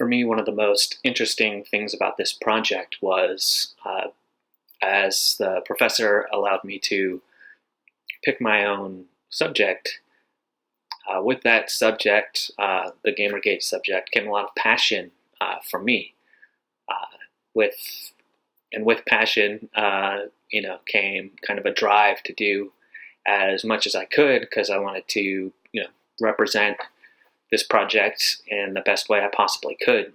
For me, one of the most interesting things about this project was as the professor allowed me to pick my own subject. With that subject, the Gamergate subject, came a lot of passion from me. With with passion, came kind of a drive to do as much as I could because I wanted to, represent this project in the best way I possibly could,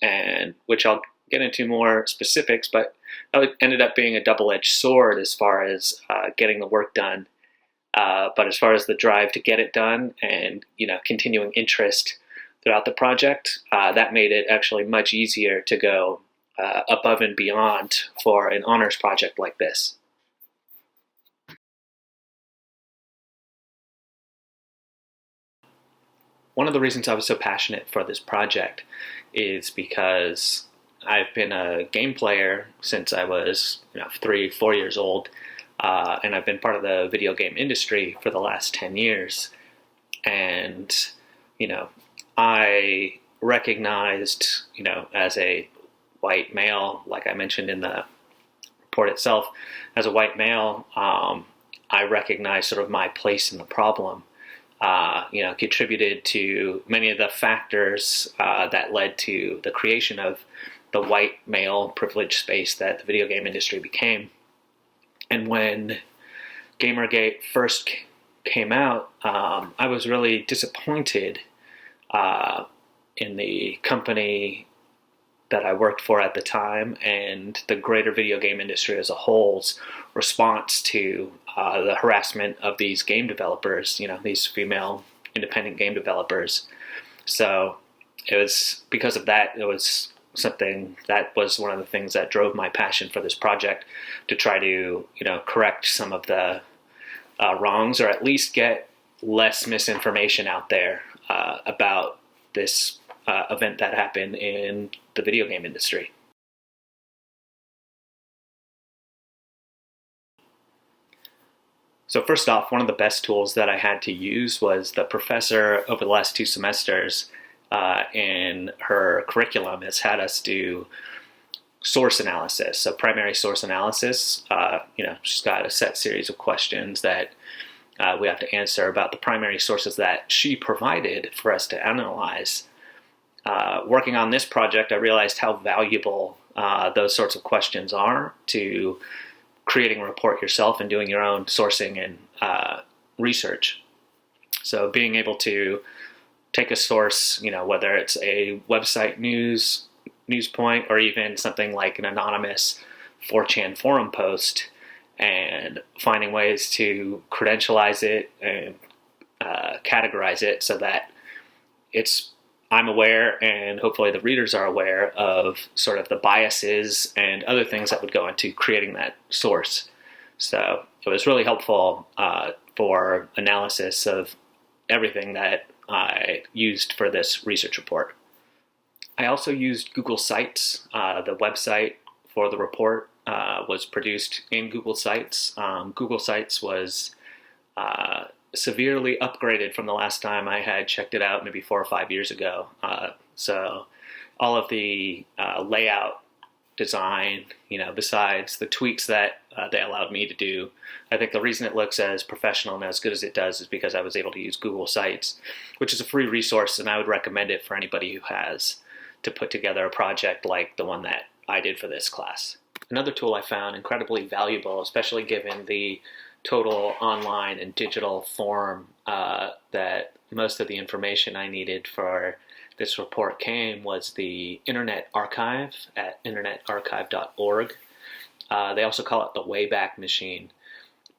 and which I'll get into more specifics. But it ended up being a double-edged sword as far as getting the work done. But as far as the drive to get it done and continuing interest throughout the project, that made it actually much easier to go above and beyond for an honors project like this. One of the reasons I was so passionate for this project is because I've been a game player since I was 3, 4 years old, and I've been part of the video game industry for the last 10 years. And, I recognized, as a white male, like I mentioned in the report itself, as a white male, I recognized sort of my place in the problem. Contributed to many of the factors that led to the creation of the white male privileged space that the video game industry became. And when Gamergate first came out, I was really disappointed in the company that I worked for at the time and the greater video game industry as a whole's response to the harassment of these game developers, these female independent game developers. So it was because of that, it was something that was one of the things that drove my passion for this project, to try to, correct some of the wrongs, or at least get less misinformation out there about this event that happened in the video game industry. So first off, one of the best tools that I had to use was the professor over the last 2 semesters in her curriculum has had us do source analysis. So primary source analysis, she's got a set series of questions that we have to answer about the primary sources that she provided for us to analyze. Working on this project, I realized how valuable those sorts of questions are to creating a report yourself and doing your own sourcing and research. So being able to take a source, whether it's a website news point or even something like an anonymous 4chan forum post, and finding ways to credentialize it and categorize it so that I'm aware, and hopefully the readers are aware of sort of the biases and other things that would go into creating that source. So it was really helpful for analysis of everything that I used for this research report. I also used Google Sites. The website for the report was produced in Google Sites. Google Sites was severely upgraded from the last time I had checked it out, maybe 4 or 5 years ago. So all of the layout design, besides the tweaks that they allowed me to do, I think the reason it looks as professional and as good as it does is because I was able to use Google Sites, which is a free resource, and I would recommend it for anybody who has to put together a project like the one that I did for this class. Another tool I found incredibly valuable, especially given the total online and digital form that most of the information I needed for this report came, was the Internet Archive at internetarchive.org. They also call it the Wayback Machine.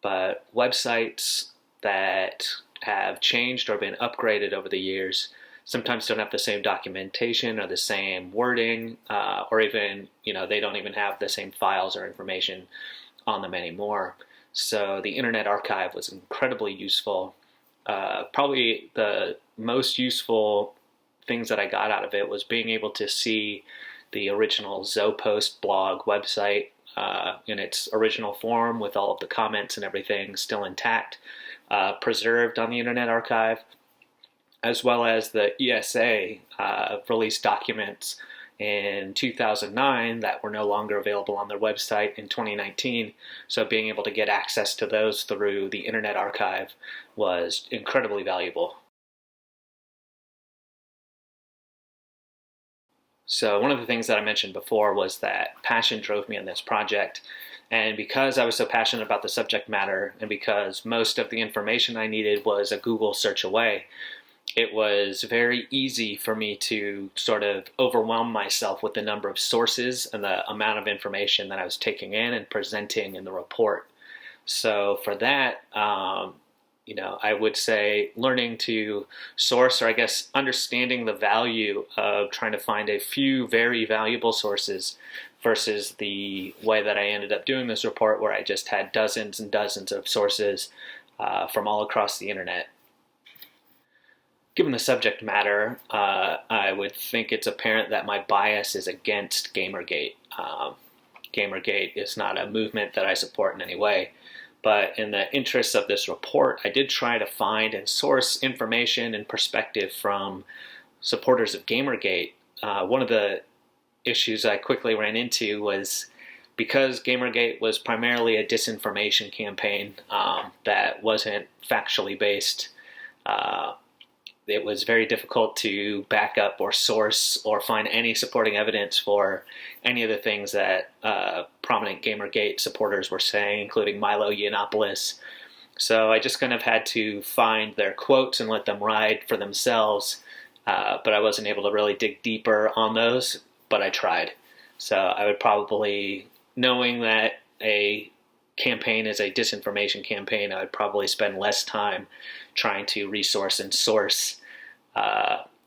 But websites that have changed or been upgraded over the years sometimes don't have the same documentation or the same wording, or even, they don't even have the same files or information on them anymore. So the Internet Archive was incredibly useful. Probably the most useful things that I got out of it was being able to see the original Zopost blog website in its original form, with all of the comments and everything still intact, preserved on the Internet Archive. as well as the ESA released documents in 2009 that were no longer available on their website in 2019. So being able to get access to those through the Internet Archive was incredibly valuable. So one of the things that I mentioned before was that passion drove me in this project. And because I was so passionate about the subject matter, and because most of the information I needed was a Google search away, it was very easy for me to sort of overwhelm myself with the number of sources and the amount of information that I was taking in and presenting in the report. So for that, I would say learning to source, or I guess understanding the value of trying to find a few very valuable sources versus the way that I ended up doing this report, where I just had dozens and dozens of sources from all across the internet. Given the subject matter, I would think it's apparent that my bias is against Gamergate. Gamergate is not a movement that I support in any way, but in the interests of this report, I did try to find and source information and perspective from supporters of Gamergate. One of the issues I quickly ran into was, because Gamergate was primarily a disinformation campaign that wasn't factually based, it was very difficult to back up or source or find any supporting evidence for any of the things that prominent Gamergate supporters were saying, including Milo Yiannopoulos. So I just kind of had to find their quotes and let them ride for themselves, but I wasn't able to really dig deeper on those, but I tried. So I would probably, knowing that a campaign is a disinformation campaign, I would probably spend less time trying to resource and source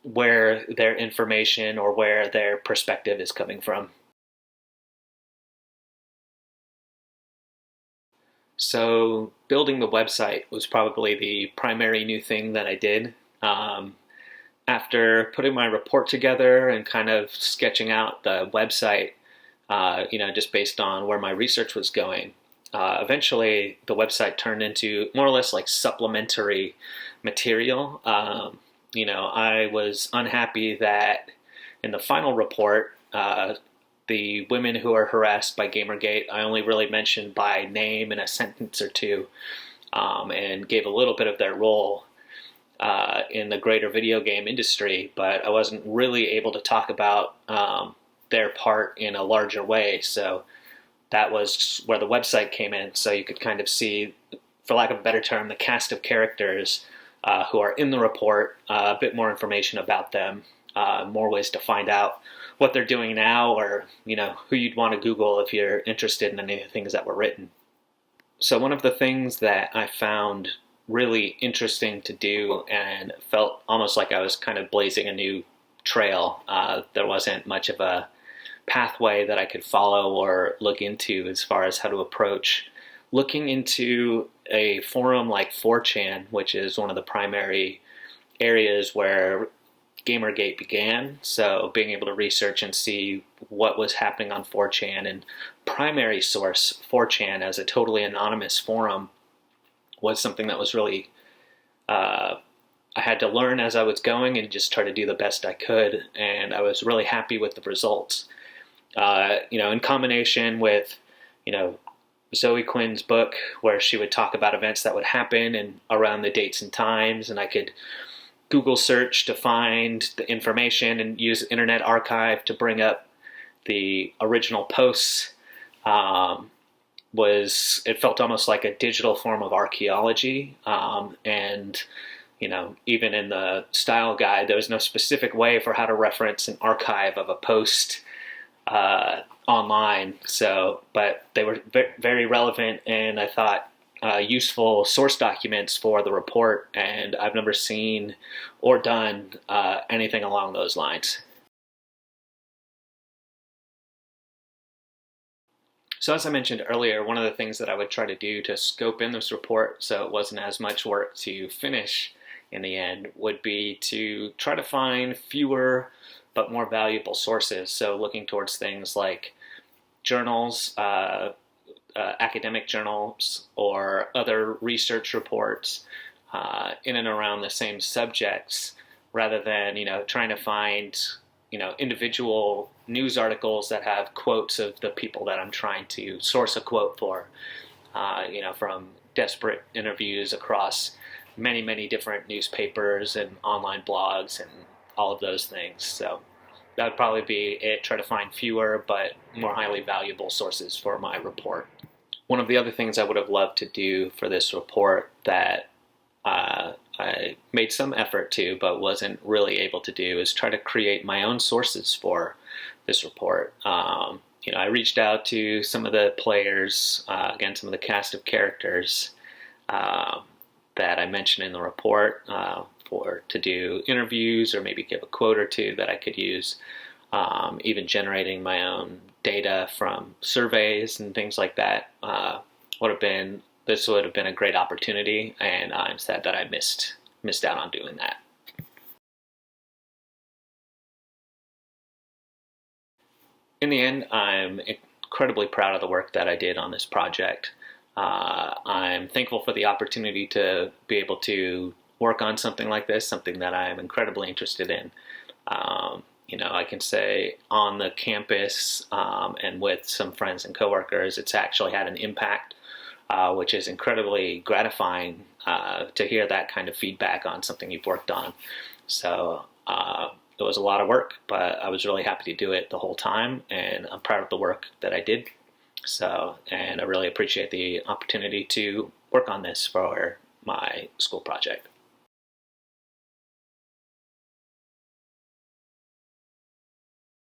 where their information or where their perspective is coming from. So building the website was probably the primary new thing that I did. After putting my report together and kind of sketching out the website, just based on where my research was going, eventually the website turned into more or less like supplementary material. I was unhappy that in the final report, the women who are harassed by Gamergate, I only really mentioned by name in a sentence or two, and gave a little bit of their role in the greater video game industry, but I wasn't really able to talk about their part in a larger way. So that was where the website came in. So you could kind of see, for lack of a better term, the cast of characters who are in the report, a bit more information about them, more ways to find out what they're doing now, or who you'd want to Google if you're interested in any of the things that were written. So one of the things that I found really interesting to do, and felt almost like I was kind of blazing a new trail, there wasn't much of a pathway that I could follow or look into as far as how to approach looking into a forum like 4chan, which is one of the primary areas where Gamergate began. So being able to research and see what was happening on 4chan, and primary source 4chan as a totally anonymous forum, was something that was really, I had to learn as I was going and just try to do the best I could. And I was really happy with the results. In combination with, Zoe Quinn's book, where she would talk about events that would happen and around the dates and times, and I could Google search to find the information and use Internet Archive to bring up the original posts. It felt almost like a digital form of archaeology, and even in the style guide, there was no specific way for how to reference an archive of a post online. But they were very relevant, and I thought useful source documents for the report, and I've never seen or done anything along those lines. So as I mentioned earlier, one of the things that I would try to do to scope in this report so it wasn't as much work to finish in the end would be to try to find fewer but more valuable sources. So looking towards things like journals, academic journals, or other research reports in and around the same subjects rather than, trying to find, individual news articles that have quotes of the people that I'm trying to source a quote for, from desperate interviews across many, many different newspapers and online blogs and all of those things. So that would probably be it. Try to find fewer but more highly valuable sources for my report. One of the other things I would have loved to do for this report that I made some effort to but wasn't really able to do is try to create my own sources for this report. I reached out to some of the players, again, some of the cast of characters that I mentioned in the report to do interviews or maybe give a quote or two that I could use, even generating my own data from surveys and things like that. This would have been a great opportunity, and I'm sad that I missed out on doing that. In the end, I'm incredibly proud of the work that I did on this project. I'm thankful for the opportunity to be able to work on something like this, something that I'm incredibly interested in. I can say on the campus and with some friends and coworkers, it's actually had an impact, which is incredibly gratifying to hear that kind of feedback on something you've worked on. So it was a lot of work, but I was really happy to do it the whole time, and I'm proud of the work that I did. And I really appreciate the opportunity to work on this for my school project.